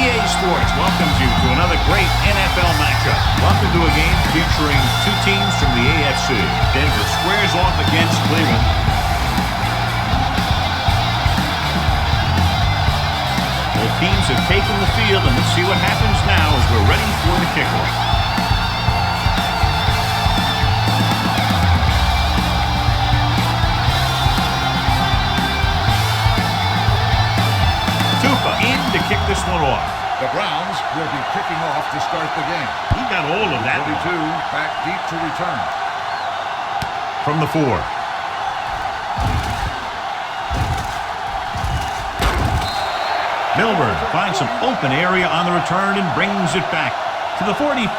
EA Sports welcomes you to another great NFL matchup. Welcome to a game featuring two teams from the AFC. Denver squares off against Cleveland. Both teams have taken the field, and let's see what happens now as we're ready for the kickoff. In to kick this one off. The Browns will be kicking off to start the game. He got all of that. 42 back deep to return. From the 4. Milburn finds some open area on the return and brings it back to the 45.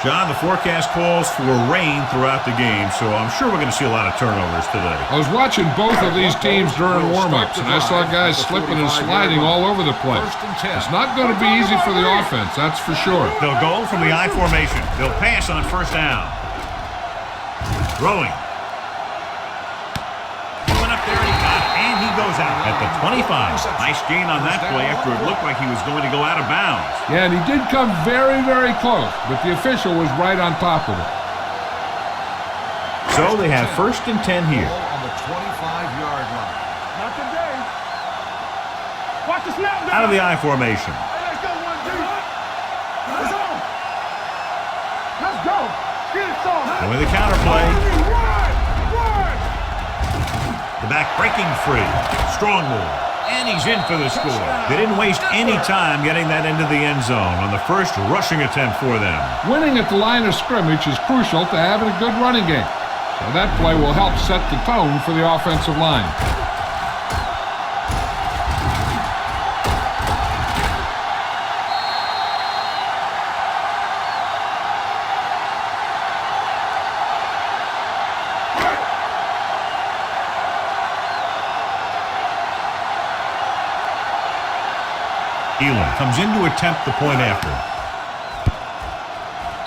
John, the forecast calls for rain throughout the game, so I'm sure we're going to see a lot of turnovers today. I was watching both of these teams during warm-ups, and I saw guys slipping and sliding all over the place. It's not going to be easy for the offense, that's for sure. They'll go from the I formation. They'll pass on first down. Throwing. Went up there and he got it, and he goes out at the 25. Nice gain on that play after it looked like he was going to go out of bounds. Yeah, and he did come very, very close, but the official was right on top of it. So they have 1st and 10 here. On the 25-yard line. Not today. Watch the snap down. Out of the I formation. Let's go, 1-2. Let's go. Let's go. Get it, son. Going the counter play. Run. The back breaking free. Strong move. And he's in for the score. They didn't waste any time getting that into the end zone on the first rushing attempt for them. Winning at the line of scrimmage is crucial to having a good running game. So that play will help set the tone for the offensive line. Elam comes in to attempt the point after.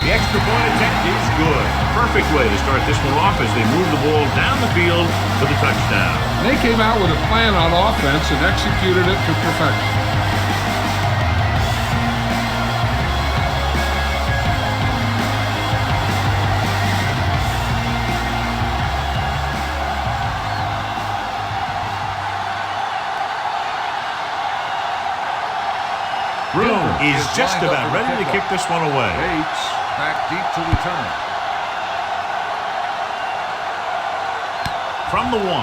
The extra point attempt is good. Perfect way to start this one off as they move the ball down the field for the touchdown. They came out with a plan on offense and executed it to perfection. Broom is just about ready to kick this one away. Bates back deep to return. From the 1. You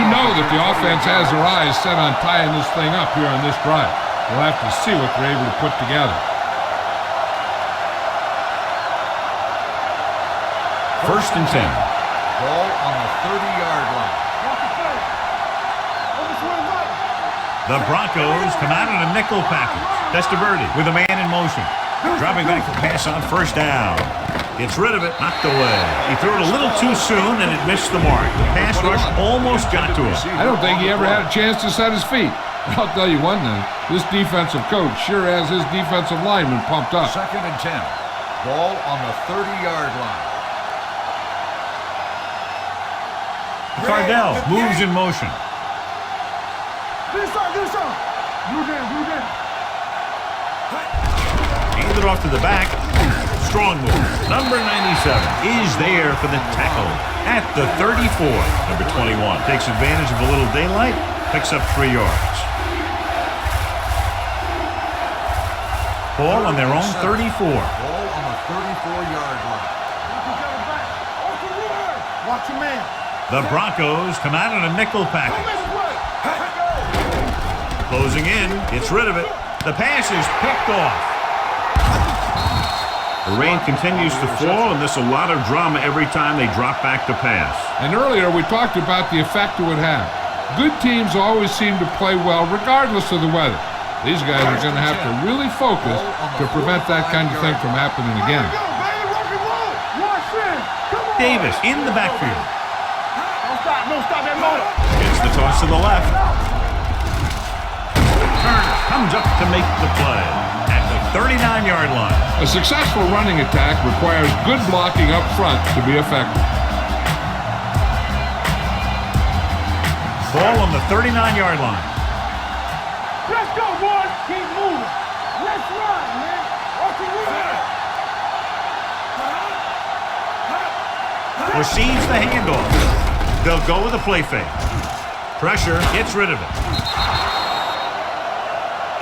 know that the offense has their eyes set on tying this thing up here on this drive. We'll have to see what they're able to put together. 1st and 10. Ball on the 30-yard line. The Broncos come out in a nickel package. Testaverde with a man in motion. Dropping back to pass on first down. Gets rid of it, knocked away. He threw it a little too soon and it missed the mark. The pass rush almost got to him. I don't think he ever had a chance to set his feet. I'll tell you one thing, this defensive coach sure has his defensive lineman pumped up. 2nd and 10. Ball on the 30-yard line. Cardell moves in motion. Do something. Blue down. Hand it off to the back. Strong move. Number 97 is there for the tackle at the 34. Number 21 takes advantage of a little daylight, picks up 3 yards. Ball on their own 34. Ball on the 34-yard line. Watch your man. The Broncos come out in a nickel package. Closing in, gets rid of it. The pass is picked off. The rain continues to fall, and there's a lot of drama every time they drop back to pass. And earlier we talked about the effect it would have. Good teams always seem to play well regardless of the weather. These guys are going to have to really focus to prevent that kind of thing from happening again. Davis in the backfield. Don't stop that motor. Gets the toss to the left. Turner comes up to make the play at the 39-yard line. A successful running attack requires good blocking up front to be effective. Ball on the 39-yard line. Let's go, boys. Keep moving. Let's run, man. Watch it run. Receives the handoff. They'll go with a play fake. Pressure, gets rid of it.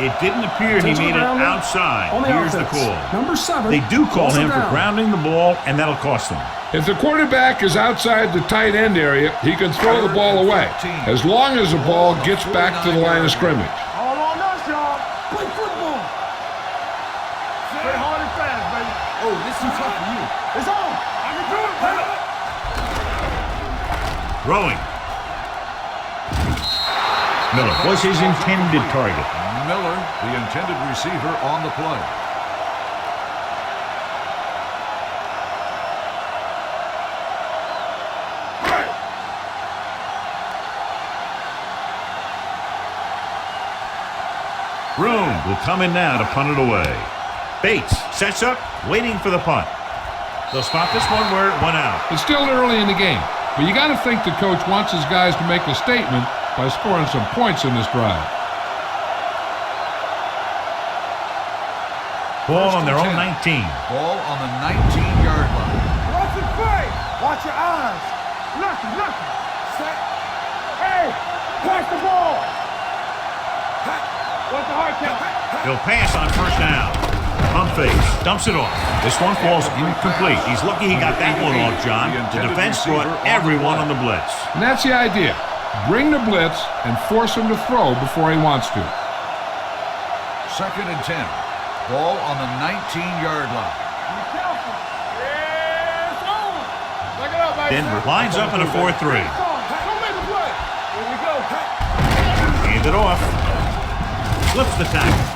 It didn't appear he made it outside. Here's the call. Number 7. They do call him for grounding the ball, and that'll cost them. If the quarterback is outside the tight end area, he can throw the ball away, as long as the ball gets back to the line of scrimmage. All on us, y'all. Play football. Play hard and fast, baby. Oh, this is tough for you. It's on. I can do it, baby. Throwing. Miller was his intended target. Miller, the intended receiver on the play. Room will come in now to punt it away. Bates sets up, waiting for the punt. They'll spot this one where it went out. It's still early in the game, but you got to think the coach wants his guys to make a statement by scoring some points in this drive. Ball on their own 19. Ball on the 19-yard line. Watch it play. Watch your eyes. Nothing. Set. Hey, pass the ball. What's the hard count? He'll pass on first down. Pump fake, dumps it off. This one falls incomplete. He's lucky he got that one off, John. The defense brought everyone on the blitz. And that's the idea. Bring the blitz and force him to throw before he wants to. 2nd and 10. Ball on the 19-yard line. Be careful. Yeah, it's on. Look it up, baby. Denver lines up in a 4-3. Don't make a play. Here we go. Hand it off. Flips the tackle.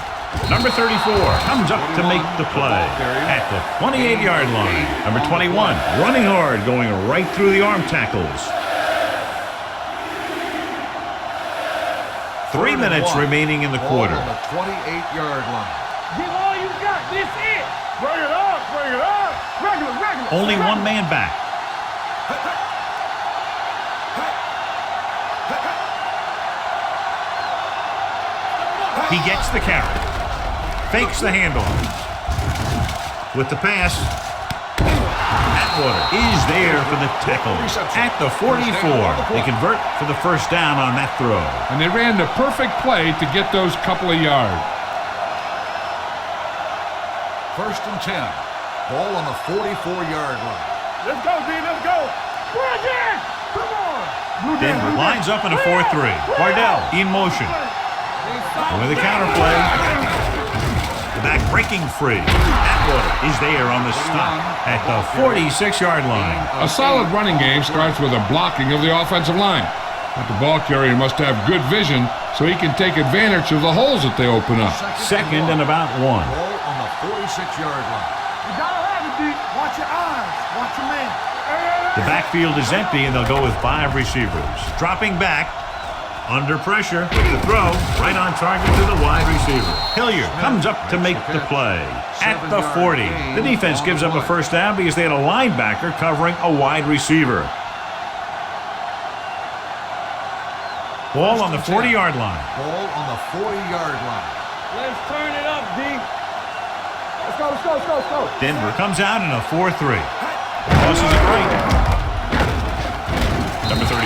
Number 34 comes up to make the play at the 28-yard line. Number 21 running hard, going right through the arm tackles. 3 minutes remaining in the quarter. Ball on the 28-yard line. Give all you got. This it. Bring it up. Regular. Only one man back. He gets the carry. Fakes the handoff. With the pass. Atwater is there for the tackle. At the 44. They convert for the first down on that throw. And they ran the perfect play to get those couple of yards. 1st and 10. Ball on the 44-yard line. Let's go, D. Let's go. Bring it. Come on. Denver lines up in a 4-3. Wardell in motion. With the counter play. The back breaking free. Atwater is there on the stop at the 46-yard line. A solid running game starts with a blocking of the offensive line. But the ball carrier must have good vision so he can take advantage of the holes that they open up. 2nd and about 1. Ball on the 46-yard line. You gotta have it, D. Watch your eyes. Watch your man. The backfield is empty, and they'll go with 5 receivers. Dropping back, under pressure, with the throw, right on target to the wide receiver. Hilliard comes up to make the play at the 40. The defense gives up a first down because they had a linebacker covering a wide receiver. Ball on the 40-yard line. Ball on the 40-yard line. Let's turn it up, D. Let's go. Denver comes out in a 4-3. Tosses it right. Number 34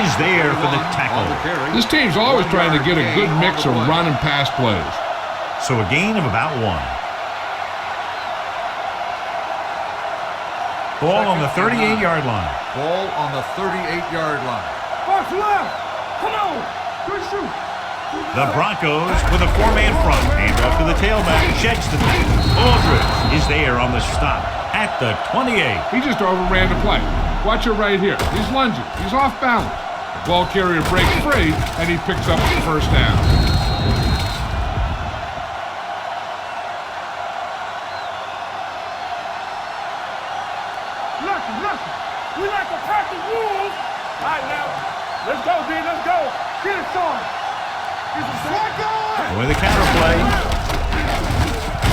is there for the tackle. This team's always trying to get a good mix of run and pass plays. So a gain of about 1. Ball on the 38-yard line. Ball on the 38-yard line. First left. Come on. Good shoot. The Broncos with a 4-man front. Hand off to the tailback. Sheds the tackle. Aldridge is there on the stop at the 28. He just overran the play. Watch it right here. He's lunging. He's off balance. The ball carrier breaks free, and he picks up the first down. Lucky. We like to practice rules. All right, now. Let's go, D. Let's go. Get it started. Get the slide going. With a counter play.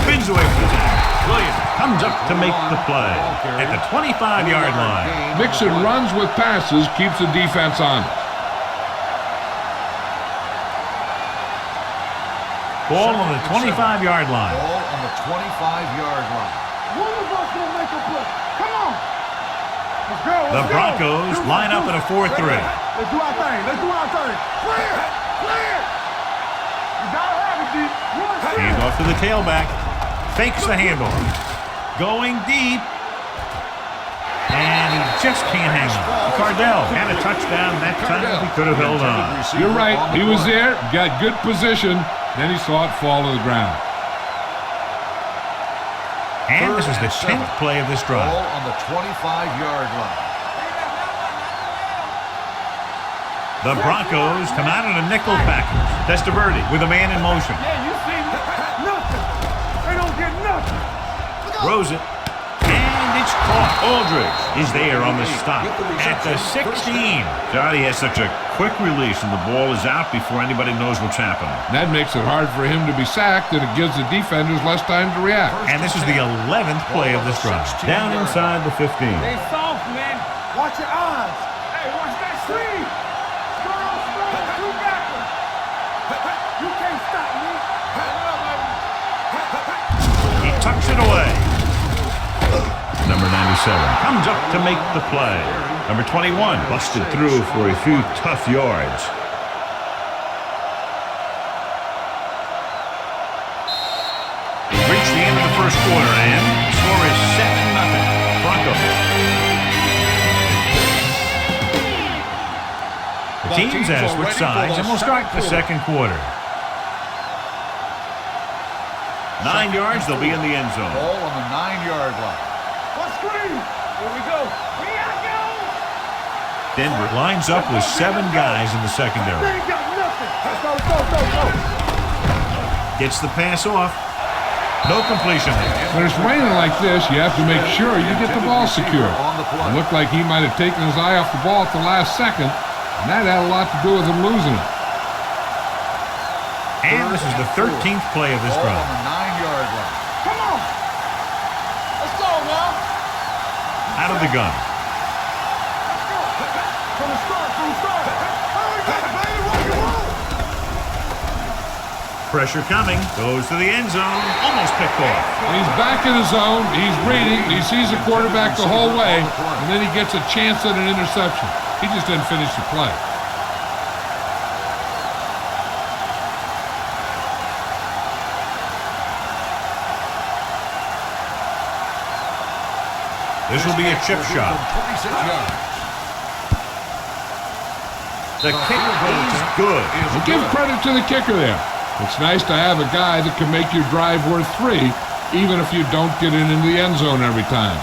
Spins away from the tackle. Williams comes up to make the play at the 25-yard line. Mixing runs with passes keeps the defense honest. Ball on the 25-yard line. Ball on the 25-yard line. One of us will make a play. Come on. Let's go. The Broncos line up in a 4-3. Let's do our thing. Let's do our thing. Clear. Clear. You gotta have it, D. Hand off to the tailback. Fakes the handoff. Going deep. And he just can't hang on. Cardell had a touchdown that time. He could have held on. You're right. He was there, got good position, then he saw it fall to the ground. And this is the 10th play of this drive. Ball on the 25-yard line. The Broncos come out in a nickel package. Testaverde with a man in motion. Yeah, you see nothing. They don't get nothing. Throws it. And it's caught. Aldridge is there on the stop at the 16. Johnny has such a quick release and the ball is out before anybody knows what's happening. That makes it hard for him to be sacked, and it gives the defenders less time to react. And this is the 11th play of this drive. Down inside the 15. They soft, man. Watch your eyes. Hey, watch that sleeve. Strong, two backwards. You can't stop me. He tucks it away. Number 97 comes up to make the play. Number 21 busted through for a few tough yards. We've reached the end of the first quarter, and the score is 7-0. Broncos. The teams have switched sides, and we'll start the second quarter. 9 yards, they'll be in the end zone. Ball on the 9-yard line. What screen? Here we go. Here I go. Denver lines up with 7 guys in the secondary. They ain't got nothing. Let's go. Gets the pass off. No completion there. When it's raining like this, you have to make sure you get the ball secure. It looked like he might have taken his eye off the ball at the last second, and that had a lot to do with him losing it. And this is the 13th play of this Ball drive. on the 9-yard line. Come on. Let's go now. Out of the gun. From the start. Hurry, baby, rock and roll. Pressure coming. Goes to the end zone. Almost picked off. He's back in his zone. He's reading. He sees the quarterback the whole way, and then he gets a chance at an interception. He just didn't finish the play. This will be a chip shot. 26 yards. The kick is good. Well, give credit to the kicker there. It's nice to have a guy that can make your drive worth 3, even if you don't get it into the end zone every time.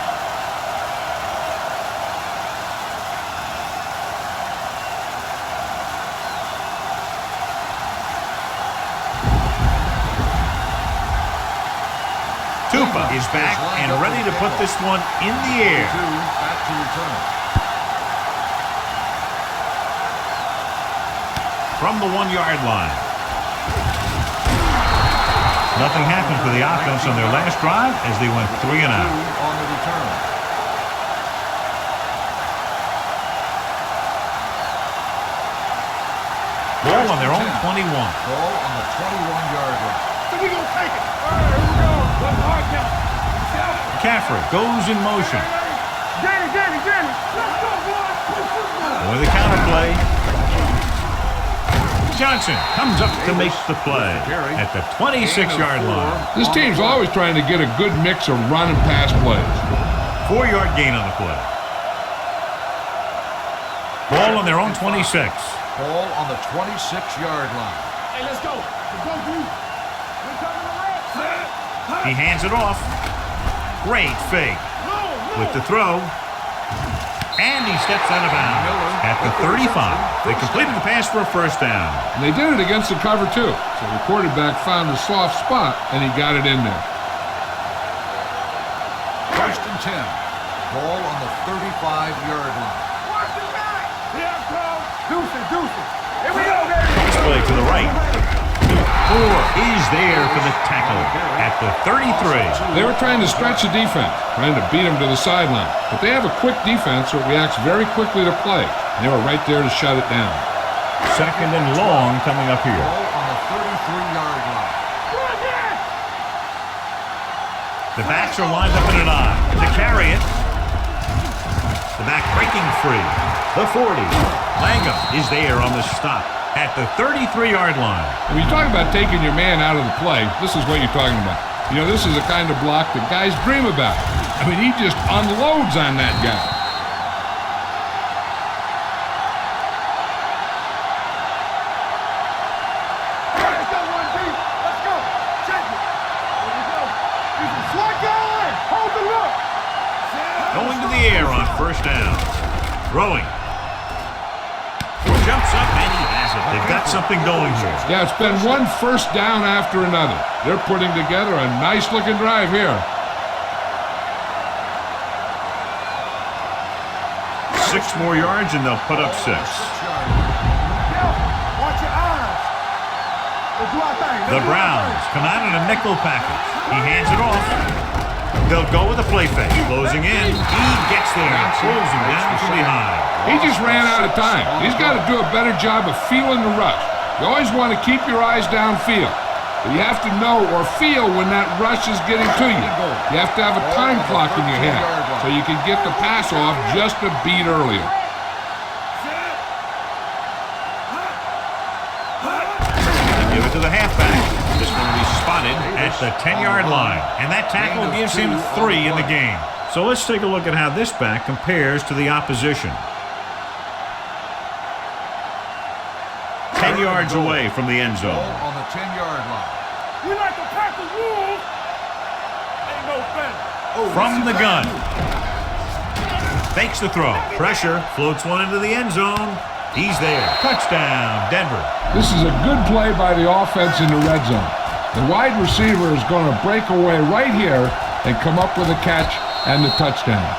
Tupa is back and ready to put this one in the air. Back to return. From the 1-yard line. Nothing happened for the offense on their last drive as they went 3 and out. On the return. Ball on their own 21. Ball on the 21-yard line. So we gonna take it. All right, here we go. Let's hard count. McCaffrey goes in motion. Danny. Let's go, boys. Or the counter play. Johnson comes up to make the play at the 26-yard line. This team's always trying to get a good mix of run and pass plays. 4-yard gain on the play. Ball on their own 26. Ball on the 26-yard line. Hey, let's go. Let's go, dude. We're coming around. He hands it off. Great fake with the throw. And he steps out of bounds at the 35. They completed the pass for a first down. And they did it against the cover, too. So the quarterback found a soft spot, and he got it in there. First and 10. Ball on the 35-yard line. Watch the back. Here I come. Deuces. Here we go, baby. This play to the right. Moore is there for the tackle at the 33. They were trying to stretch the defense, trying to beat him to the sideline. But they have a quick defense that reacts very quickly to play. And they were right there to shut it down. Second and long coming up here. Ball on the 33-yard line. The backs are lined up in an I. To carry it. The back breaking free. The 40. Langham is there on the stop at the 33-yard line. When you talk about taking your man out of the play, this is what you're talking about. You know, this is the kind of block that guys dream about. I mean, he just unloads on that guy. Let's go, 1B. Let's go. Check it. There we go. He's a slot guy. Hold the look. Going to the air on first down. Throwing. Jumps up and he has it. They've got something going here. Yeah, it's been one first down after another. They're putting together a nice-looking drive here. 6 more yards and they'll put up 6. Watch your eyes. Let's do our thing. The Browns come out in a nickel package. He hands it off. They'll go with a play fake. Closing in. He gets there and throws him down from behind. He just ran out of time. He's got to do a better job of feeling the rush. You always want to keep your eyes downfield. But you have to know or feel when that rush is getting to you. You have to have a time clock in your head so you can get the pass off just a beat earlier. They give it to the halfback. This one will be spotted at the 10-yard line. And that tackle gives him 3 in the game. So let's take a look at how this back compares to the opposition. 10 yards away from the end zone. On the 10-yard line. We like to pack the rules. Ain't no fence. From the gun. Fakes the throw. Pressure. Floats one into the end zone. He's there. Touchdown, Denver. This is a good play by the offense in the red zone. The wide receiver is going to break away right here and come up with a catch and the touchdown.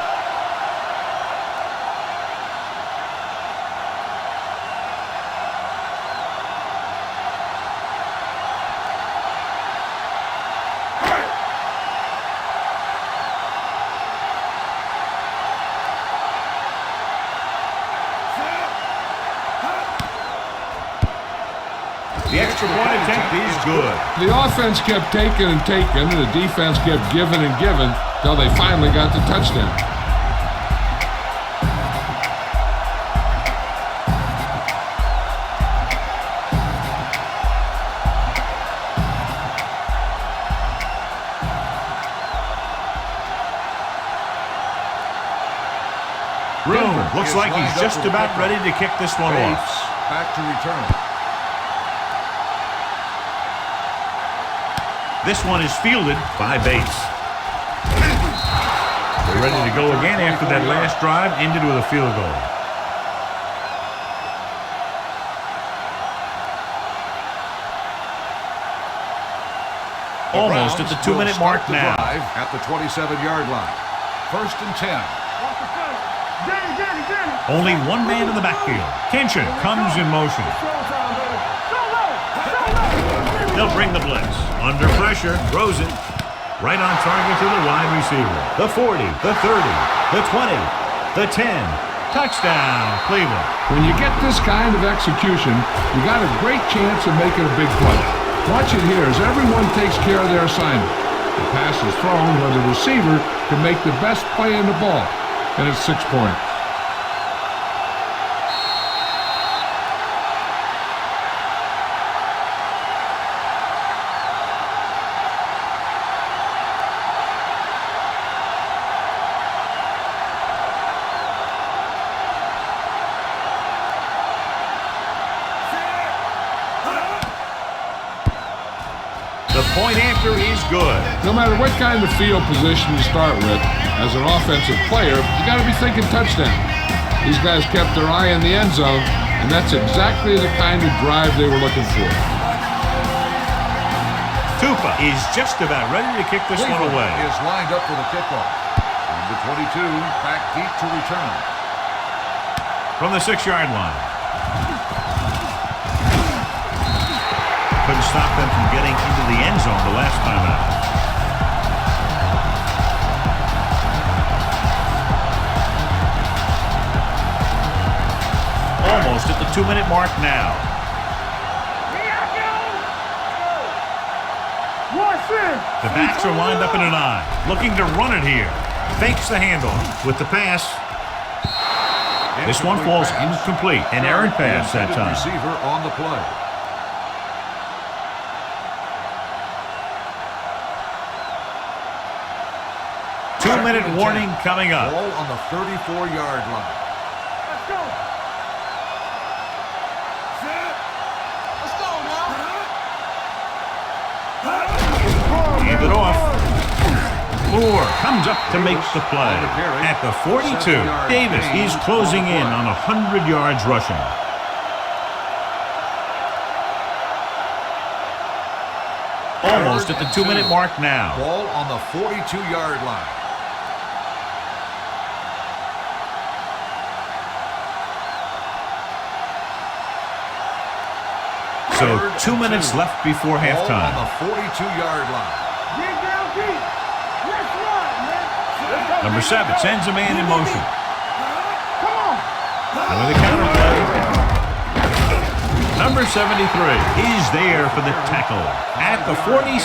The extra point attempt is good. The offense kept taking and taking, and the defense kept giving and giving until they finally got the touchdown. Room looks like he's just about ready to kick this one off. Back to return. This one is fielded by Bates. They're ready to go again after that last drive ended with a field goal. Almost at the 2-minute mark now. At the 27-yard line. 1st and 10. Watch the fence. Danny. Only one man in the backfield. Kenshin comes in motion. Showtime, baby. Go low. They'll bring the blitz. Under pressure, throws it. Right on target to the wide receiver. The 40, the 30, the 20, the 10. Touchdown, Cleveland. When you get this kind of execution, you got a great chance of making a big play. Watch it here as everyone takes care of their assignment. The pass is thrown where the receiver can make the best play in the ball, and it's 6 points. The point after is good. No matter what kind of field position you start with, as an offensive player, you got to be thinking touchdown. These guys kept their eye on the end zone, and that's exactly the kind of drive they were looking for. Tupa is just about ready to kick this one away. Is lined up for the kickoff. Number 22, back deep to return. From the 6-yard line. Couldn't stop them from getting into the end zone the last time out. Almost at the 2-minute mark now. One The backs are lined up in an eye, looking to run it here. Fakes the handoff with the pass. This one falls incomplete. An errant pass that time. Receiver on the play. Two-minute warning coming up. Ball on the 34-yard line. Let's go. Let's go now. Hand it off. Moore comes up to make the play. At the 42, Davis, he's closing in on 100 yards rushing. Almost at the 2-minute mark now. Ball on the 42-yard line. So 2 minutes left before halftime. Ball on the 42-yard line. Get down deep. Let's run, man. Let's go. Number 7 sends a man in motion. Come on. And with the counter play, number 73, he's there for the tackle. At the 47,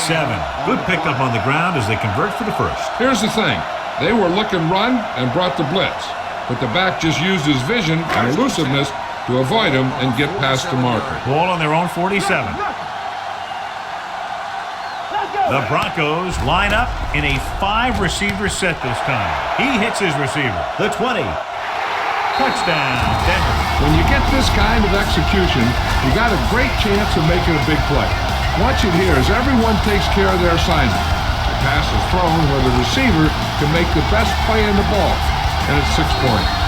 good pickup on the ground as they convert for the first. Here's the thing. They were looking run and brought the blitz. But the back just used his vision and elusiveness to avoid him and get past the marker. Ball on their own 47. The Broncos line up in a 5-receiver set this time. He hits his receiver. The 20. Touchdown, Denver. When you get this kind of execution, you got a great chance of making a big play. Watch it here as everyone takes care of their assignment. The pass is thrown where the receiver can make the best play in the ball, and it's 6 points.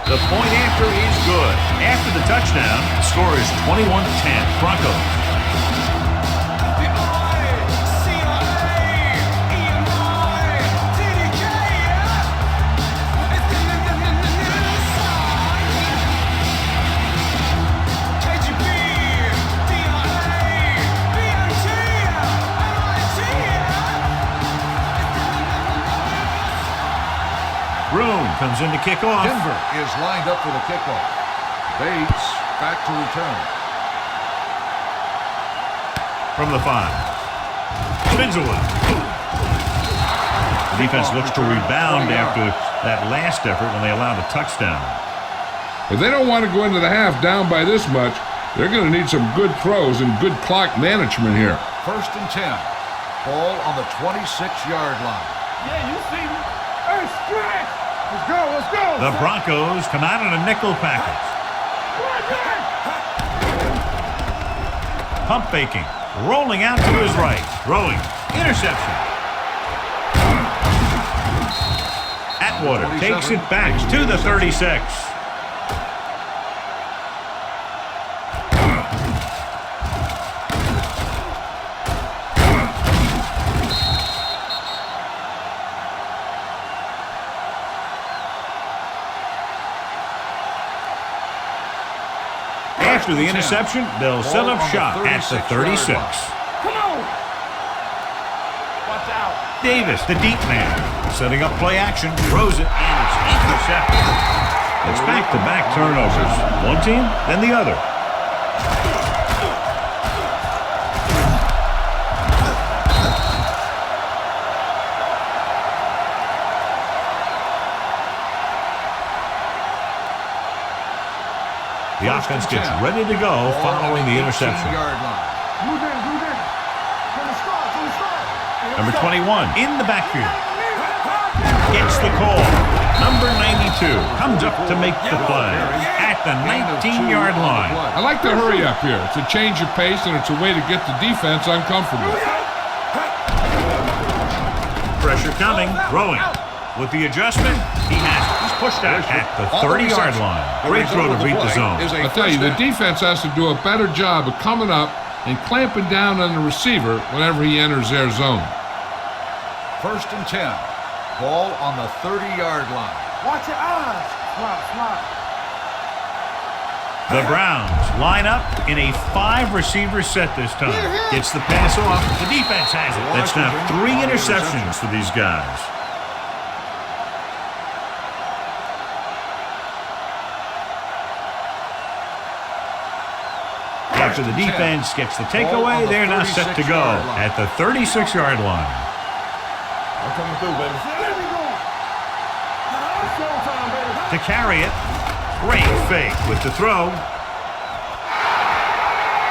The point after is good. After the touchdown, the score is 21-10. Broncos. Comes in to kick off. Denver is lined up for the kickoff. Bates back to return. From the 5. Spins away. The defense looks to rebound after that last effort when they allowed a touchdown. If they don't want to go into the half down by this much, they're going to need some good throws and good clock management here. 1st and 10. Ball on the 26-yard line. Yeah, you see me. Hey, stretch. Let's go, let's go. The Broncos come out in a nickel package. Pump faking. Rolling out to his right. Throwing. Interception. Atwater takes it back to the 36. After the interception, they'll set up shop at the 36. Come on. Watch out. Davis, the deep man, setting up play action, throws it, and it's intercepted. It's back-to-back turnovers. One team, then the other. The offense gets ready to go following the interception. Number 21 in the backfield. Gets the call. Number 92 comes up to make the play at the 19-yard line. I like the hurry up here. It's a change of pace, and it's a way to get the defense uncomfortable. Pressure coming, throwing. With the adjustment, he has it. He's pushed out at the 30-yard line. Great throw to beat the zone. I'll tell you, the defense has to do a better job of coming up and clamping down on the receiver whenever he enters their zone. 1st and 10. Ball on the 30-yard line. Watch your eyes. Slide. The Browns line up in a 5-receiver set this time. Gets the pass off. The defense has it. That's now 3 interceptions for these guys. After the defense gets the takeaway, they're now set to go at the 36-yard line. I'm coming through, baby. To carry it, great fake with the throw.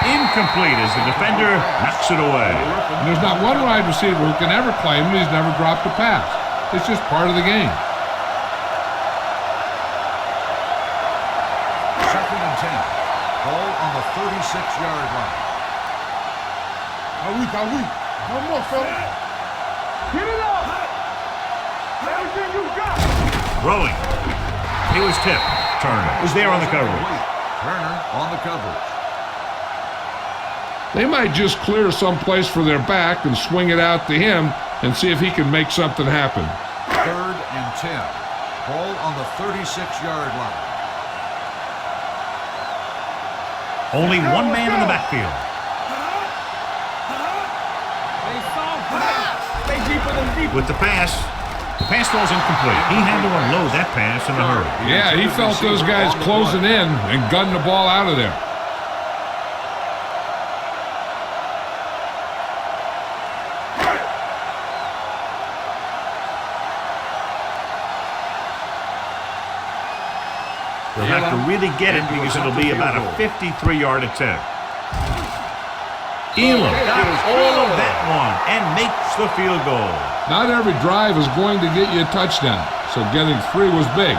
Incomplete as the defender knocks it away. And there's not one wide receiver who can ever claim he's never dropped a pass. It's just part of the game. Second and 10. Ball on the 36-yard line. How weak. No more, fella. Get it up. Everything you got. Rolling. He was tipped. Turner was there on the coverage. Turner on the coverage. They might just clear someplace for their back and swing it out to him and see if he can make something happen. Third and 10. Ball on the 36-yard line. Only one man in the backfield. With the pass. The pass falls incomplete. He had to unload that pass in a hurry. Yeah, he felt those guys closing in and gunned the ball out of there. They'll have to really get it because it'll be about a 53-yard attempt. Elam got all of that one and makes the field goal. Not every drive is going to get you a touchdown, so getting 3 was big.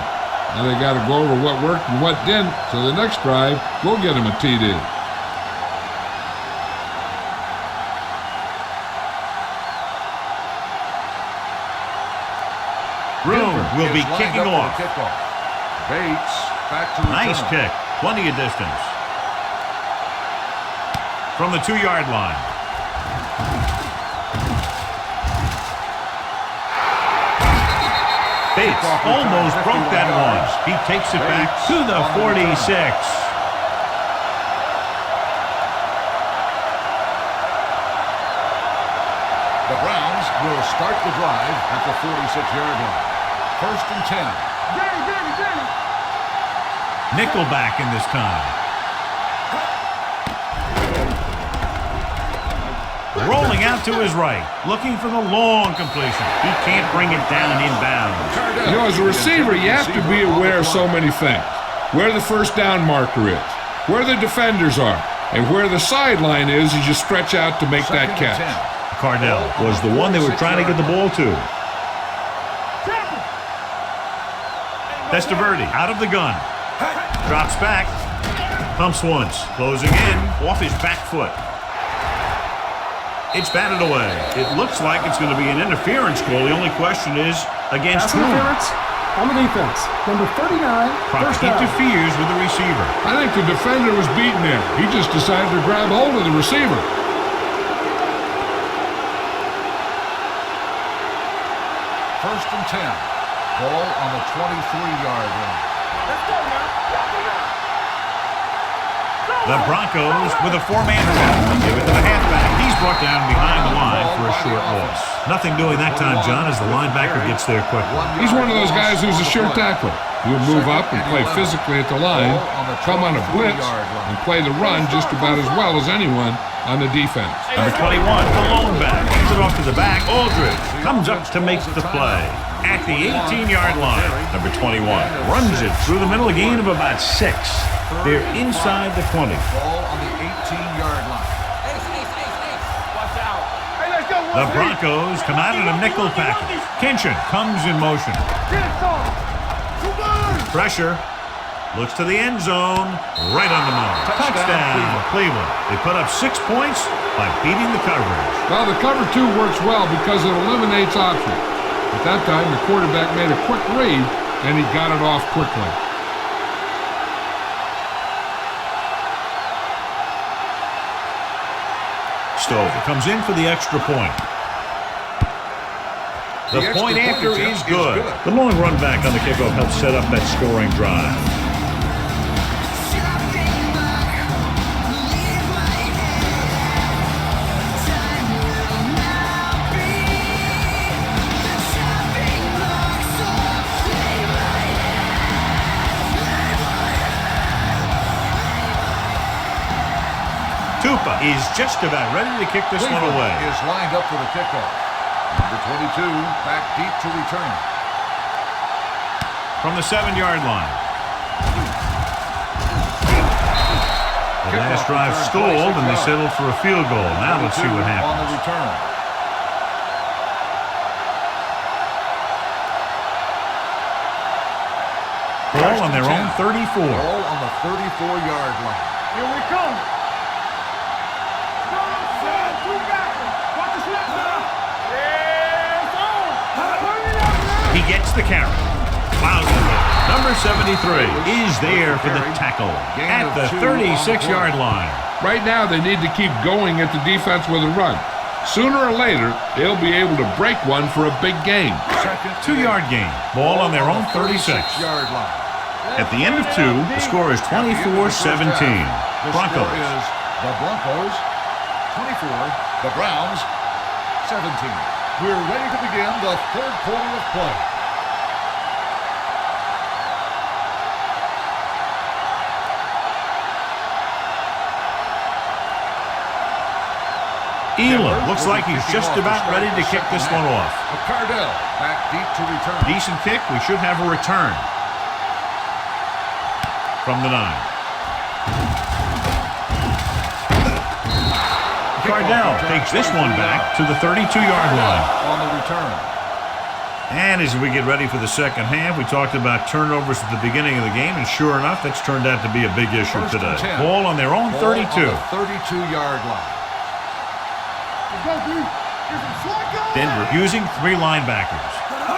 Now they got to go over what worked and what didn't, so the next drive, we'll get them a TD. Broom will be kicking off. Bates back to Nice kick. Plenty of distance. From the 2-yard line. Bates almost broke that one. He takes it back to the 46. The Browns will start the drive at the 46-yard line. First and 10. Nickelback in this time. Rolling out to his right, looking for the long completion. He can't bring it down inbounds. You know, as a receiver, you have to be aware of so many things. Where the first down marker is, where the defenders are, and where the sideline is as you stretch out to make that catch. Cardell was the one they were trying to get the ball to. Testaverde out of the gun. Drops back. Pumps once. Closing in off his back foot. It's batted away. It looks like it's going to be an interference call. The only question is against whom? Interference on the defense. Number 39. Prox interferes with the receiver. I think the defender was beaten there. He just decided to grab hold of the receiver. First and 10. Ball on the 23-yard line. Let's go now. The Broncos with a 4-man rush. Give it to the halfback. He's brought down behind the line for a short loss. Nothing doing that time, John, as the linebacker gets there quickly. He's one of those guys who's a sure tackler. He'll move up and play physically at the line, come on a blitz, and play the run just about as well as anyone on the defense. Number 21, the lone back. Hands it off to the back. Aldridge comes up to make the play. At the 18-yard line, number 21 runs it through the middle, a gain of about 6. They're inside the 20. Ball on the 18-yard line. Watch out. Hey, let's go. The Broncos come out in a nickel package. Kinchin comes in motion. Get it, son. Pressure. Looks to the end zone. Right on the mark. Touchdown, Cleveland. They put up 6 points by beating the coverage. Well, the cover 2 works well because it eliminates options. At that time, the quarterback made a quick read, and he got it off quickly. Stover comes in for the extra point. The point after is good. The long run back on the kickoff helps set up that scoring drive. Tupa is just about ready to kick this one away. Is lined up for the kickoff. Number 22 back deep to return. From the 7-yard line. The last drive stalled and they settled for a field goal. Now let's see what happens. On the return. Ball on their own 34. Ball on the 34-yard line. Here we come. He gets the carry. Plows it. Number 73 is there for the tackle at the 36-yard line. Right now, they need to keep going at the defense with a run. Sooner or later, they'll be able to break one for a big gain. 2-yard gain. Ball on their own 36-yard line. At the end of 2, the score is 24-17. Broncos. Is the Broncos 24, the Browns 17. We're ready to begin the third quarter of play. Elam looks like he's just about ready to kick this one off. Cardell back deep to return. Decent kick. We should have a return. From the 9. Cardell takes this one back to the 32-yard line. On the return. And as we get ready for the second half, we talked about turnovers at the beginning of the game, and sure enough, that's turned out to be a big issue today. Ball on their own 32. 32-yard line. Denver using 3 linebackers.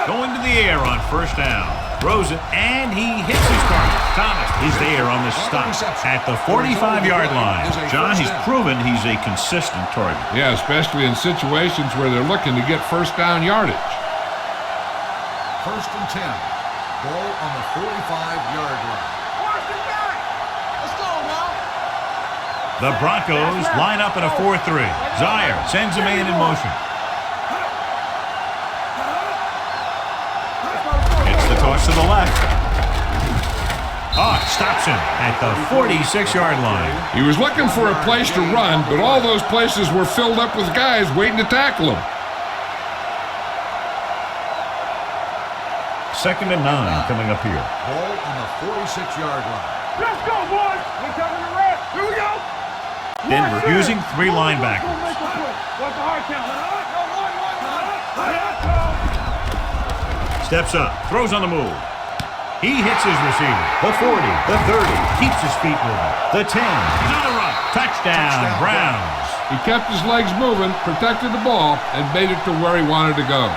Going to the air on first down. Throws it, and he hits his target. Thomas is there on the stop at the 45-yard line. John, he's proven he's a consistent target. Yeah, especially in situations where they're looking to get first down yardage. 1st and 10. Ball on the 45-yard line. Let's go, now. The Broncos line up in a 4-3. Zaire sends a man in motion. It's the toss to the left. Stops him at the 46-yard line. He was looking for a place to run, but all those places were filled up with guys waiting to tackle him. 2nd and 9 coming up here. Ball on the 46-yard line. Let's go, boys. We're covering the rest. Here we go. Denver using 3 linebackers. What's the hard count? Steps up, throws on the move. He hits his receiver. The 40, the 30, keeps his feet moving. The 10, he's on the run. Touchdown, Browns. He kept his legs moving, protected the ball, and made it to where he wanted to go.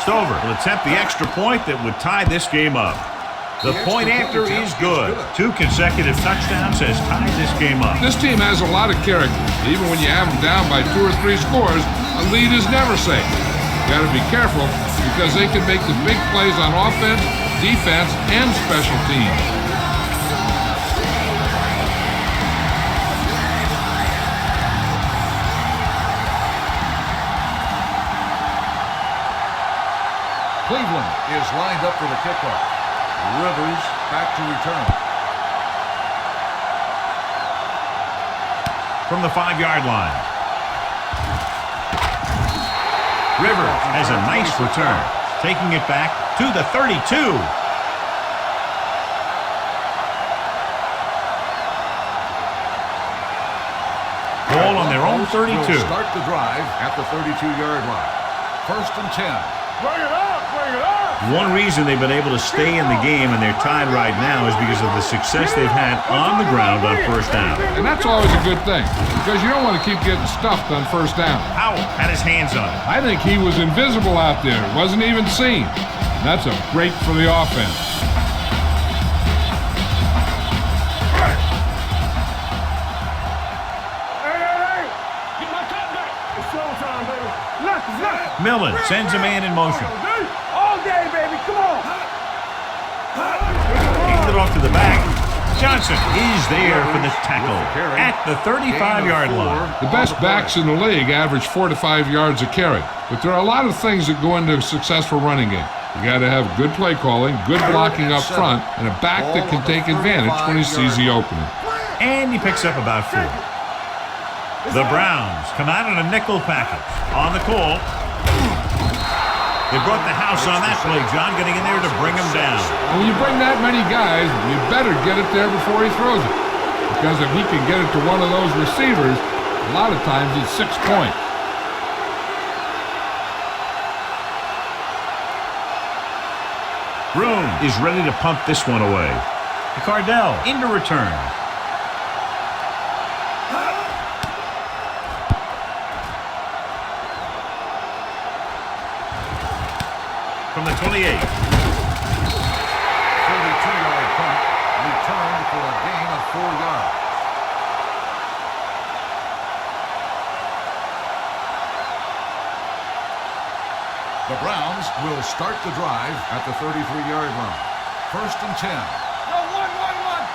Stover will attempt the extra point that would tie this game up. The point after is good. 2 consecutive touchdowns has tied this game up. This team has a lot of character. Even when you have them down by 2 or 3 scores, a lead is never safe. You got to be careful because they can make the big plays on offense, defense, and special teams. Cleveland is lined up for the kickoff. Rivers back to return. From the 5-yard line. Rivers has a nice return, taking it back to the 32. Ball on their own 32. Start the drive at the 32-yard line. 1st and 10. Bring it up, bring it up. One reason they've been able to stay in the game and they're tied right now is because of the success they've had on the ground on first down. And that's always a good thing because you don't want to keep getting stuffed on first down. Howell had his hands on it. I think he was invisible out there. Wasn't even seen. And that's a break for the offense. Millen sends a man in motion. All day, baby. Come on. Hands it off to the back. Johnson is there for the tackle at the 35-yard line. The best backs in the league average 4 to 5 yards a carry. But there are a lot of things that go into a successful running game. You got to have good play calling, good blocking up front, and a back that can take advantage when he sees the opening. And he picks up about 4. The Browns come out in a nickel package. On the call. They brought the house on that play, John, getting in there to bring him down. When you bring that many guys, you better get it there before he throws it. Because if he can get it to one of those receivers, a lot of times it's 6 points. Broom is ready to pump this one away. Cardell into return. From the 28. 32-yard punt, returned for a gain of 4 yards. The Browns will start the drive at the 33-yard line. 1st and 10.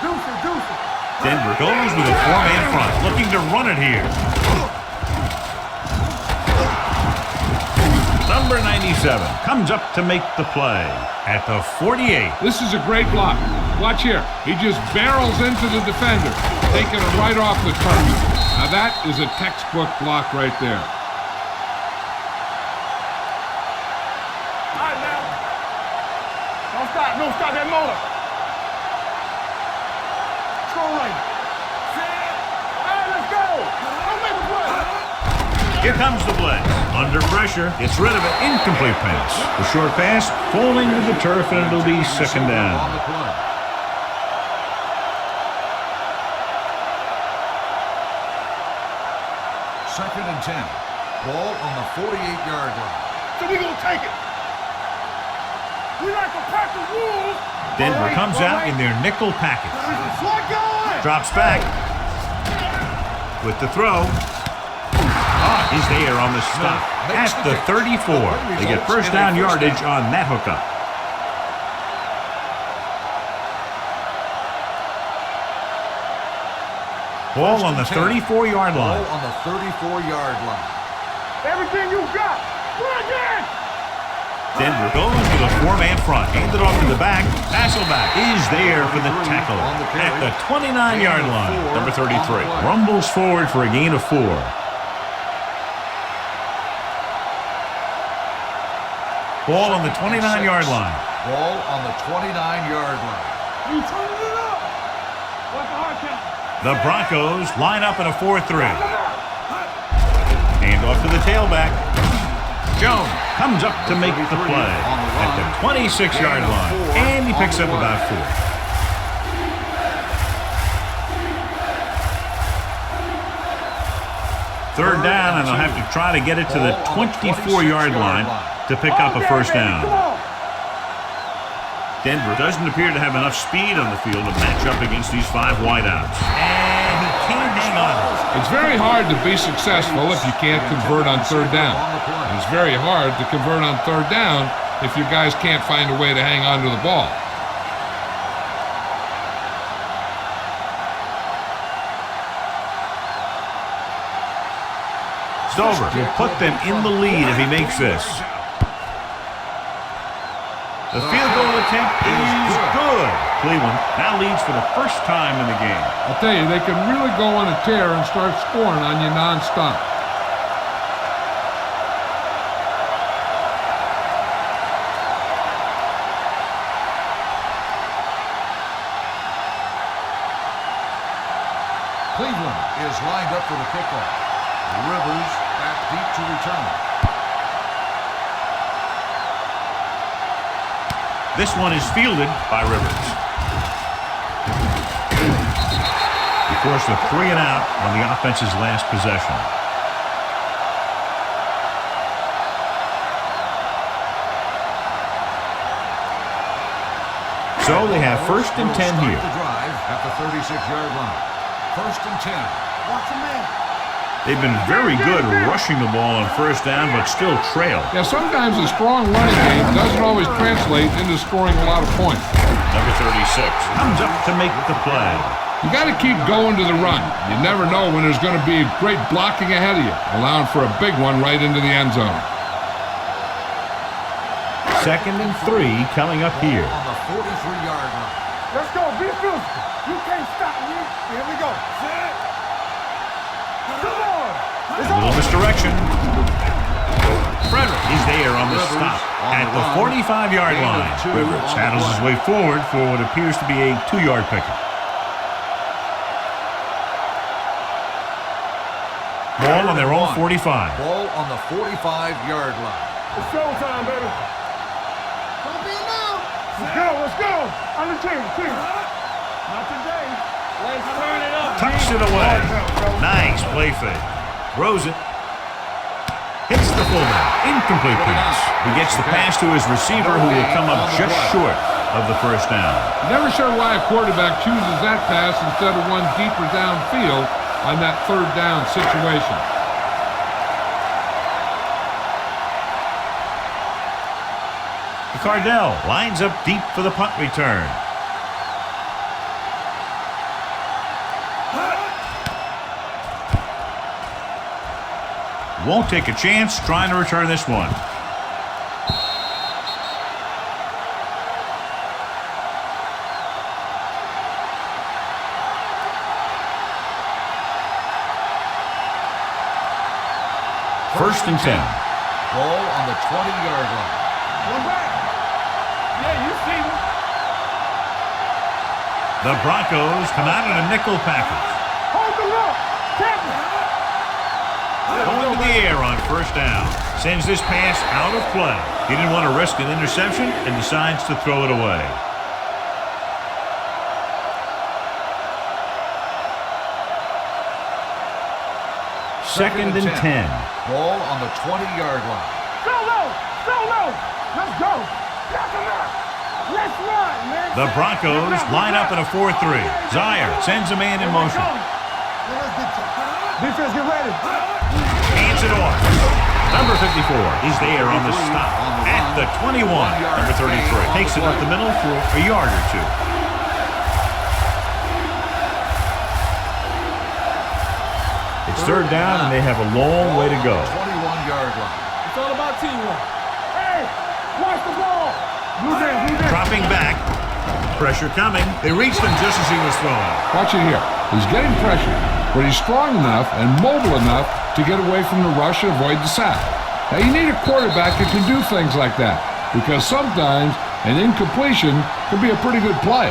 Deuce. Denver goes with a 4-man front, looking to run it here. Number 97 comes up to make the play at the 48. This is a great block. Watch here. He just barrels into the defender, taking it right off the turf. Now that is a textbook block right there. All right, now. Don't stop that motor. Let's go right. All right, let's go. Don't make a play. Here comes the blitz. Under pressure, gets rid of it. Incomplete pass. The short pass falling to the turf, and it'll be 2nd down. On the play. Second and 10. Ball on the 48-yard line. So we gonna take it. We like to pack the rules. Denver comes out in their nickel package. Drops back with the throw. He's there on the stop at the 34. They get 1st down yardage on that hookup. Ball on the 34-yard line. Ball on the 34-yard line. Everything you got. Bring it. Denver goes with a 4-man front. Hands it off to the back. Hasselback is there for the tackle at the 29-yard line. Number 33 rumbles forward for a gain of 4. Ball on the 29-yard line. Ball on the 29-yard line. You turning it up. What's the hard count? The Broncos line up in a 4-3. Hand off to the tailback. Jones comes up to make the play at the 26-yard line. And he picks up about 4. Third down, and they'll have to try to get it to the 24-yard line to pick up a 1st down. Denver doesn't appear to have enough speed on the field to match up against these 5 wideouts. And he can't hang on. It's very hard to be successful if you can't convert on 3rd down. It's very hard to convert on 3rd down if your guys can't find a way to hang on to the ball. Stover will put them in the lead if he makes this. The field goal attempt is good. Cleveland now leads for the first time in the game. I'll tell you, they can really go on a tear and start scoring on you nonstop. Cleveland is lined up for the kickoff. Rivers back deep to return. This one is fielded by Rivers. He forced a 3 and out on the offense's last possession. So they have first and 10 here. The drive at the 36-yard line. First and 10. Watch a man. They've been very good rushing the ball on first down, but still trail. Yeah, sometimes a strong running game doesn't always translate into scoring a lot of points. Number 36 comes up to make the play. You got to keep going to the run. You never know when there's going to be great blocking ahead of you, allowing for a big one right into the end zone. Second and 3 coming up here. On the 43-yard line. Let's go. Be physical. You can't stop me. Here we go. Come on. It's A little over. misdirection. Frederick is there on the stop at the 45-yard line. Rivers handles his way forward for what appears to be a 2-yard pickup. Ball on their own 45. Ball on the 45-yard line. It's showtime, baby. Don't be alone. Let's go. Let's go. On the team. Not today. Let's turn it up. Tucks it away. Nice play fake. Throws it. Hits the fullback. Incomplete pass. He gets the pass to his receiver, who will come up just short of the first down. Never sure why a quarterback chooses that pass instead of one deeper downfield on that third down situation. Cardell lines up deep for the punt return. Won't take a chance trying to return this one. First and 10. Ball on the 20-yard line. One back. Yeah, you see me. The Broncos come out in a nickel package. Hold the look. Captain. Going to the air on first down. Sends this pass out of play. He didn't want to risk an interception and decides to throw it away. Second and 10. Ball on the 20-yard line. Go low. Let's go. Knock him out. Let's run, man. The Broncos line up in a 4-3. Zaire sends a man in motion. Defense, get ready. Hands it off. Number 54 is there on the stop at the 21. Number 33 takes it up the middle for a yard or two. It's third down, and they have a long way to go. 21-yard line. It's all about teamwork. Hey, watch the ball. Blue down. Dropping back. Pressure coming. They reached him just as he was throwing. Watch it here. He's getting pressure, but he's strong enough and mobile enough to get away from the rush and avoid the sack. Now, you need a quarterback that can do things like that, because sometimes an incompletion can be a pretty good play.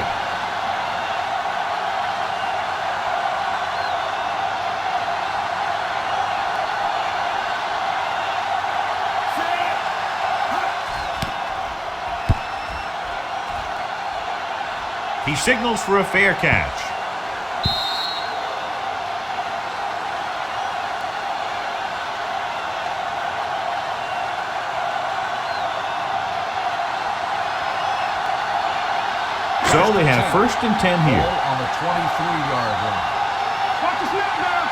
He signals for a fair catch. So they have first and 10 here. Ball on the 23-yard line. Watch the snap now.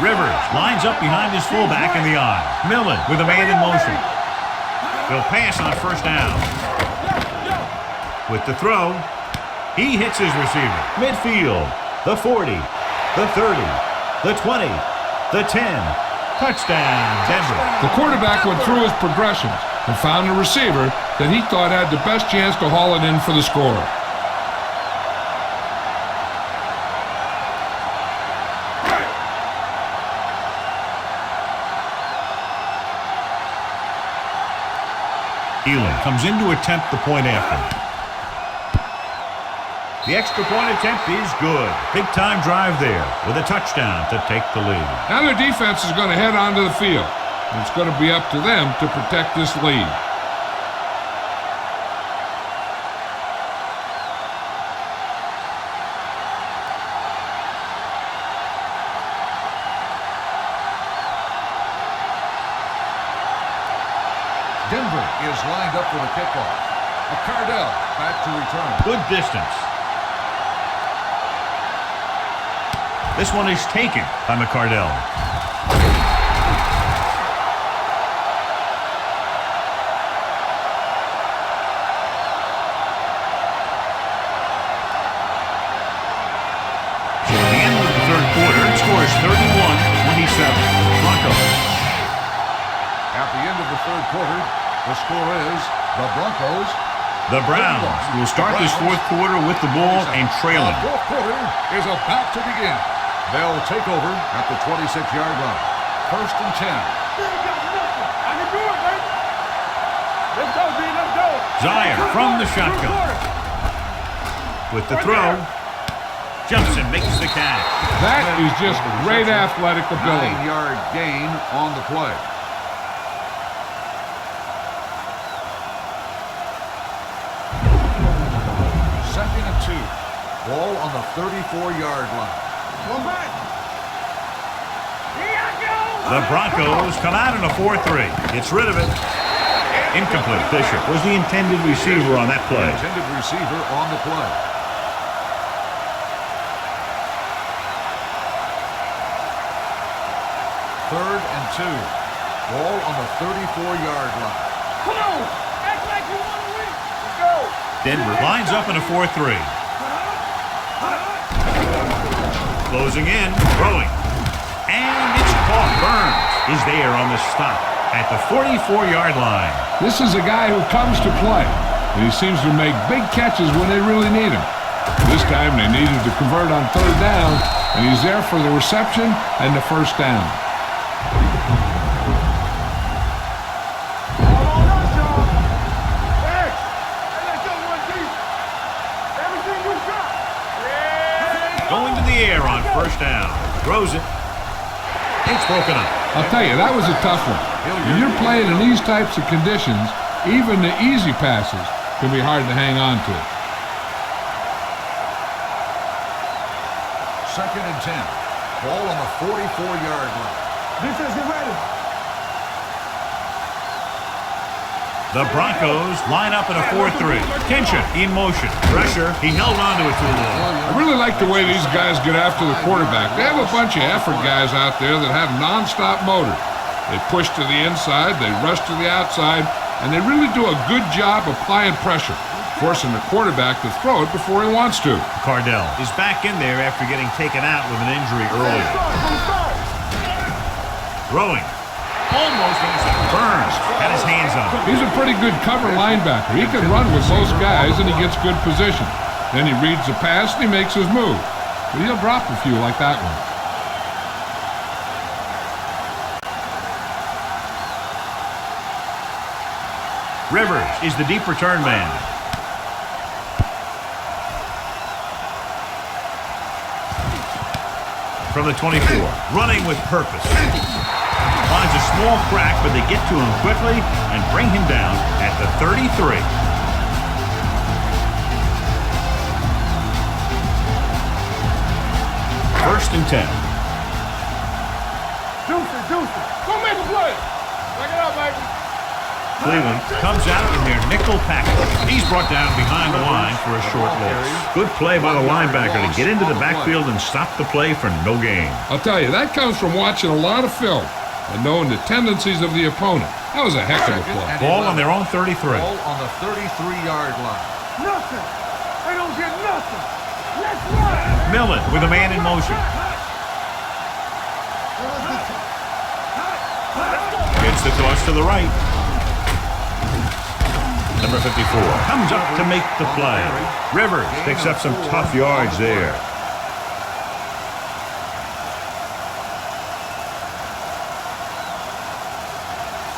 Rivers lines up behind his fullback in the eye. Millen with a man in motion. They'll pass on first down. With the throw, he hits his receiver. Midfield, the 40, the 30, the 20, the 10. Touchdown, Denver. The quarterback went through his progressions and found a receiver that he thought had the best chance to haul it in for the score. Elam comes in to attempt the point after. The extra point attempt is good. Big-time drive there with a touchdown to take the lead. Now their defense is going to head onto the field. It's going to be up to them to protect this lead. Denver is lined up for the kickoff. Cardell back to return. Good distance. This one is taken by McCardell. So at the end of the third quarter, it scores 31-27. Broncos. At the end of the third quarter, the score is the Broncos. The Browns will start this fourth quarter with the ball and trailing. The fourth quarter is about to begin. They'll take over at the 26-yard line. First and 10. I can do it, baby. Let's go, B. Let's go. Zaire from the shotgun. With the throw, jumps and makes the catch. That is just great athletic ability. 9-yard gain on the play. Second and 2. Ball on the 34-yard line. Come back. Here I go. The Broncos come out in a 4-3. Gets rid of it. Incomplete. Fisher was the intended receiver on that play. Intended receiver on the play. Third and 2. Ball on the 34-yard line. Come on. Act like you want to win. Let's go. Denver lines up in a 4-3. Closing in, throwing. And it's caught. Burns is there on the stop at the 44-yard line. This is a guy who comes to play, and he seems to make big catches when they really need him. This time they needed to convert on third down, and he's there for the reception and the first down. Going to the air on first down. Throws it. It's broken up. I'll tell you, that was a tough one. When you're playing in these types of conditions, even the easy passes can be hard to hang on to. Second and 10. Ball on the 44-yard line. Defense, get ready. The Broncos line up in a 4-3. Tension in motion. Pressure. He held on to it too long. I really like the way these guys get after the quarterback. They have a bunch of effort guys out there that have non-stop motor. They push to the inside, they rush to the outside, and they really do a good job applying pressure, forcing the quarterback to throw it before he wants to. Cardell is back in there after getting taken out with an injury earlier. Throwing. Almost intercepted. Burns had his hands on it. He's a pretty good cover linebacker. He can run with most guys, and he gets good position. Then he reads the pass, and he makes his move. But he'll drop a few like that one. Rivers is the deep return man. From the 24, running with purpose. Finds a small crack, but they get to him quickly and bring him down at the 33. First and 10. Juicy. Go make a play. Back it up, baby. Cleveland comes out in their nickel package. He's brought down behind the line for a short loss. Good play by the linebacker to get into the backfield and stop the play for no gain. I'll tell you, that comes from watching a lot of film and knowing the tendencies of the opponent. That was a heck of a play. Ball on their own 33. Ball on the 33-yard line. Nothing. They don't get nothing. Let's run. Millen with a man in motion. Gets the toss to the right. Number 54 comes up to make the play. Rivers picks up some tough yards there.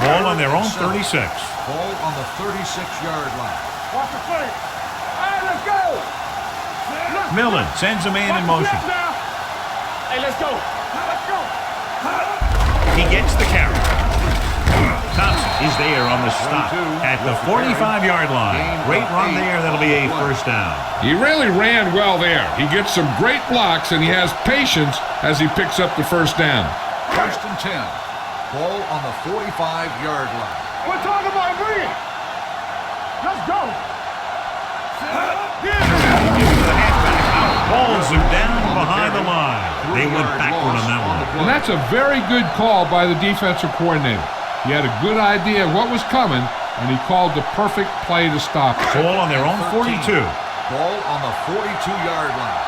Ball on their own 36. Ball on the 36-yard line. Watch the play. All right, let's go. Millen sends a man in motion. Hey, let's go. Let's go. He gets the carry. Thompson is there on the stop at the 45-yard line. Great run there. That'll be a first down. He really ran well there. He gets some great blocks, and he has patience as he picks up the first down. First and 10. Ball on the 45-yard line. We're talking about bringing. Let's go. He gives it to the halfback. Pulls him down behind the line. They went backward on that one. And that's a very good call by the defensive coordinator. He had a good idea of what was coming, and he called the perfect play to stop it. Ball on their own 42. Ball on the 42-yard line.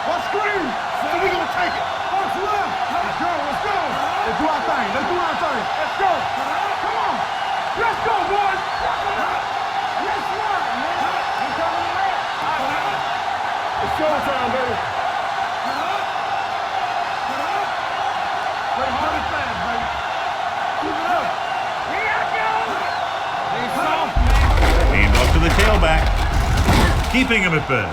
Let's scream. So we're going to take it. Let's run. Let's go. Let's go. Let's do our thing. Let's do our thing. Let's go. Come on. Let's go, boys. Let's run, man. You coming in there? It's showtime, baby. Play hard and fast, baby. Keep it up. Here I go. Hey, soft, man. Hand off to the tailback. Keeping him at bay.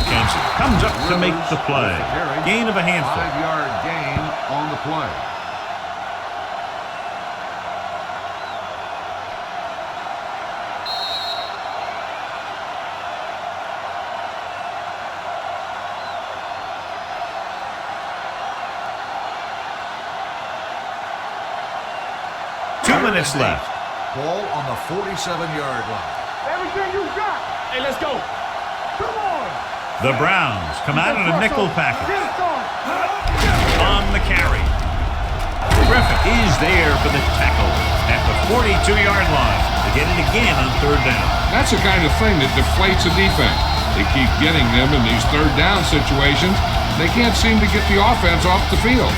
Johnson comes up to make the play. Gain of a handful. 5-yard gain on the play. Minutes left. Ball on the 47-yard line. Everything you got. Hey, let's go. Come on. The Browns come out in a nickel package. Get it on. On the carry. Griffin is there for the tackle at the 42-yard line to get it again on third down. That's the kind of thing that deflates a defense. They keep getting them in these third down situations. They can't seem to get the offense off the field.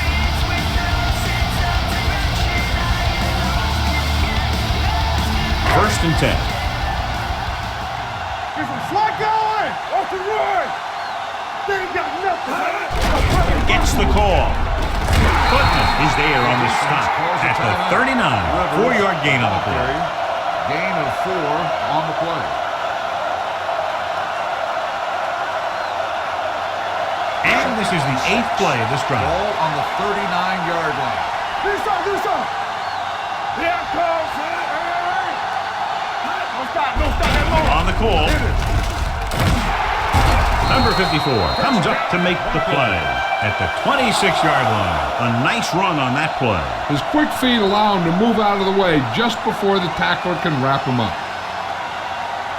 First and 10. Get some slack going. Off the run. They ain't got nothing. Gets the call. Putnam is there on the stop at the 39. 4-yard gain on the play. Gain of 4 on the play. And this is the 8th play of this drive. Ball on the 39-yard line. Do something. Here it comes. Don't stop that long. On the call. Number 54 comes up to make the play at the 26-yard line. A nice run on that play. His quick feet allow him to move out of the way just before the tackler can wrap him up.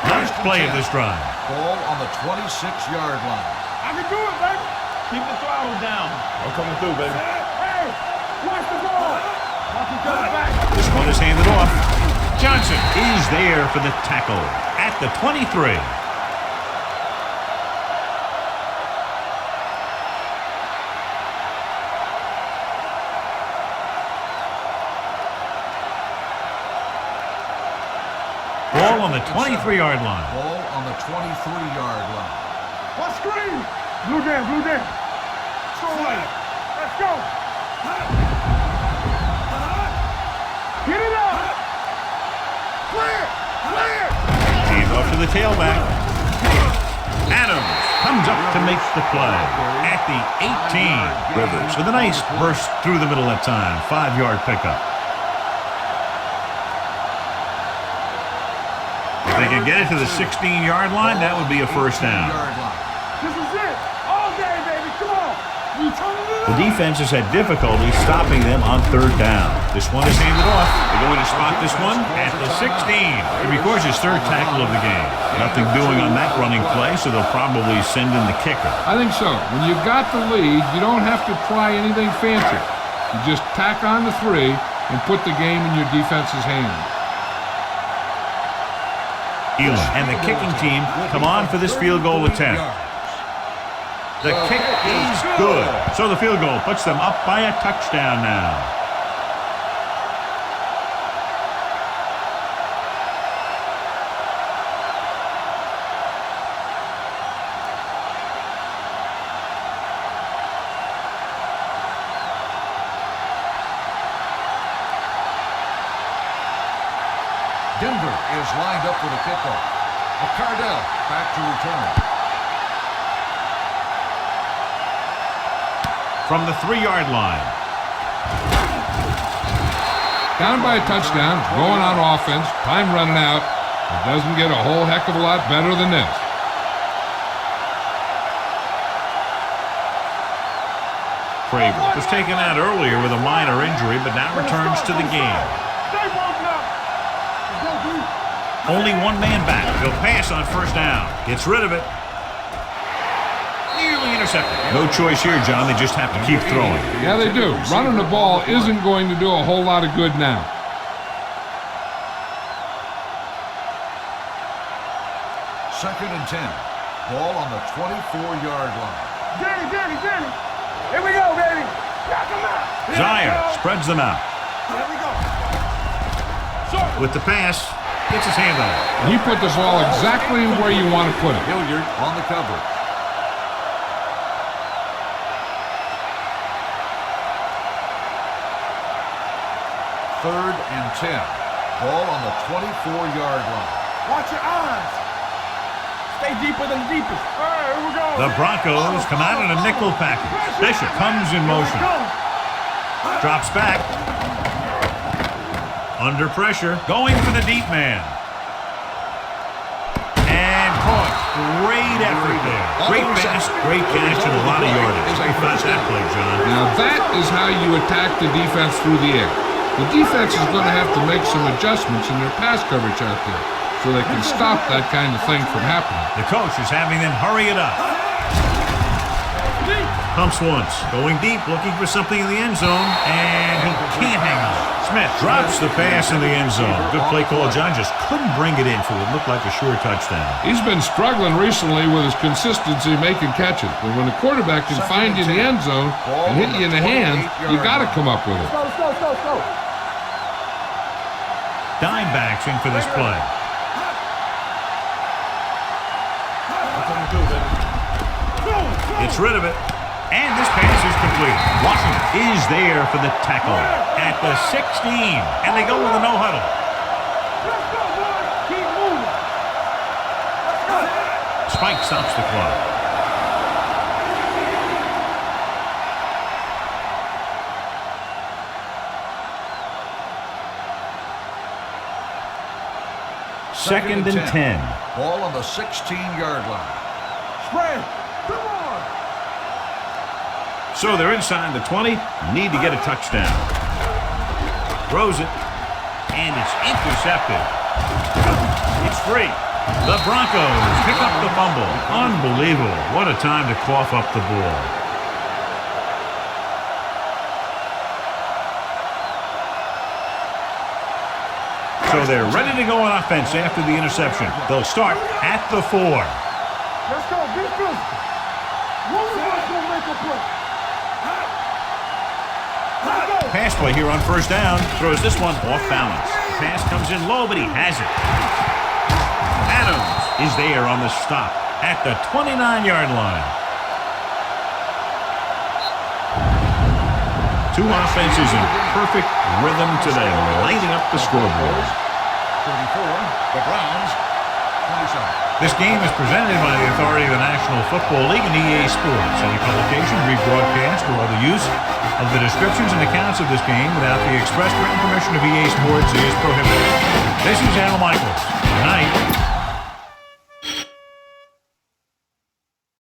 Nice play of this drive. Ball on the 26-yard line. I can do it, baby. Keep the throttle down. I'm coming through, baby. Hey, watch the ball. Watch him coming back. This one is handed off. Johnson is there for the tackle at the 23. Ball on the 23-yard line. Ball on the 23-yard line. Let's scream. Blue down. Strong leg. Let's go. Get it up. Clear. Hands off to the tailback. Adams comes up to make the play at the 18. Rivers with a nice burst through the middle that time. 5-yard pickup. If they can get it to the 16-yard line, that would be a first down. This is it. All day, baby. Come on. You turning it The up. defense has had difficulty stopping them on third down. This one is handed off. They're going to spot this one at the 16. It'll be Courge's third tackle of the game. Nothing doing on that running play, so they'll probably send in the kicker. I think so. When you've got the lead, you don't have to try anything fancy. You just tack on the 3 and put the game in your defense's hands. Elam and the kicking team come on for this field goal attempt. The kick is good. So the field goal puts them up by a touchdown now. Denver is lined up for the kickoff. McCardell back to return. From the 3-yard line. Down by a touchdown, going on offense, time running out. It doesn't get a whole heck of a lot better than this. Craver was taken out earlier with a minor injury, but now returns to the game. Stay broken up. Let's go, dude. Only one man back. He'll pass on first down. Gets rid of it. Nearly intercepted. No choice here, John. They just have to keep throwing. Yeah, they do. Running the ball isn't going to do a whole lot of good now. Second and 10. Ball on the 24-yard line. Danny. Here we go, baby. Knock him out. Zaire spreads them out. Here we go. With the pass, gets his hand on it. He put the ball exactly where you want to put it. Hilliard on the cover. Third and 10. Ball on the 24-yard line. Watch your eyes. Stay deeper than the deepest. All right, here we go. The Broncos come out in a nickel package. Bishop comes in motion. Drops back. Under pressure. Going for the deep man. And caught. Great effort there. Great pass, great catch, and a lot of yardage. How about that play, John? Now that is how you attack the defense through the air. The defense is going to have to make some adjustments in their pass coverage out there so they can stop that kind of thing from happening. The coach is having them hurry it up. Pumps once. Going deep, looking for something in the end zone, and he can't hang on. Smith drops the pass in the end zone. Good play call. John just couldn't bring it in for what looked like a sure touchdown. He's been struggling recently with his consistency making catches, but when the quarterback can find you in the end zone and hit you in the hand, you got to come up with it. Go. Dime backs in for this play. Gets rid of it. And this pass is complete. Washington is there for the tackle at the 16. And they go with a no huddle. Let's go, boys. Keep moving. Spike stops the clock. Second and 10. Ball on the 16-yard line. Spread. Come on. So they're inside the 20. Need to get a touchdown. Throws it. And it's intercepted. It's free. The Broncos pick up the fumble. Unbelievable. What a time to cough up the ball. So they're ready to go on offense after the interception. They'll start at the 4. Let's go. Get physical. One of us will make a play. Let's go. Pass play here on first down. Throws this one off balance. Pass comes in low, but he has it. Adams is there on the stop at the 29-yard line. Two offenses in perfect rhythm today, lighting up the scoreboard. 34, the Browns, 27. This game is presented by the authority of the National Football League and EA Sports. Any publication, rebroadcast, or other use of the descriptions and accounts of this game without the express written permission of EA Sports is prohibited. This is Al Michaels. Good night.